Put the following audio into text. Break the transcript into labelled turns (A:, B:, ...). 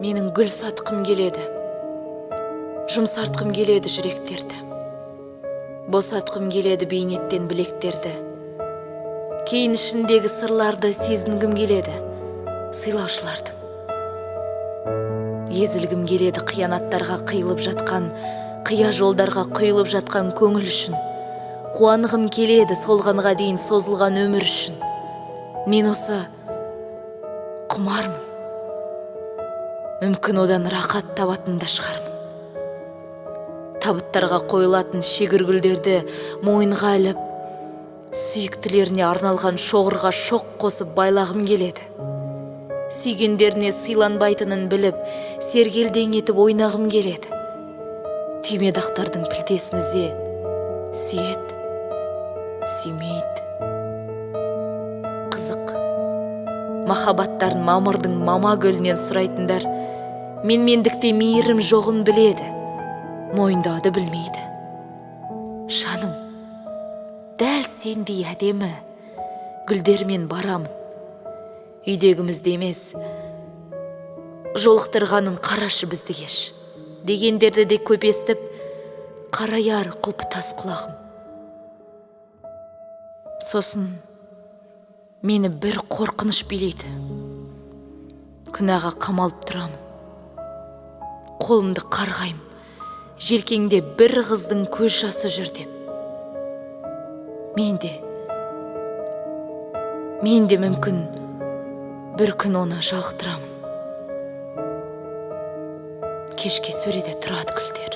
A: Менің сатқым келеді. Жұмсартқым келеді жүректерді. Босатқым келеді бейнеттен білектерді. Кейін ішіндегі сырларды сезінгім келеді. Сыйлаушылардың. Езілгім келеді қиянаттарға қиылып жатқан, жолдарға құйылып жатқан көңіл үшін. Қуанғым келеді солғанға дейін созылған өмір үшін. Мен осы құмармын. Мүмкін одан рақат табатын да шығармын. Табыттарға қойылатын шегіргүлдерді мойынға іліп, сүйіктілеріне арналған шоғырға шоқ қосып байлағым келеді. Сүйгендеріне сыйланбайтынын біліп, сергелдең етіп ойнағым келеді. Түймедақтардың пілтесін үзе, сүйет, сүймейді. Қызық, махаббаттарын мамырдың мама гүлінен сұрайтындар, менмендікте мейірім жоғын біледі, мойындауды білмейді. Жаным, дәл сендей әдемі гүлдермен барамын. Үйдегімізде емес, жолықтырғанын қарашы бізді кеш. Дегендерді де көп естіп, қараяр құлпытас құлағым. Сосын мені бір қорқыныш билейді. Күнәға қамалып тұрамын. Қолымды қарғайым, желкеңде бір қыздың көз жасы жүр деп. Мен де мүмкін бір күн оны жалықтырамын. Кешке сөреде тұрады гүлдер.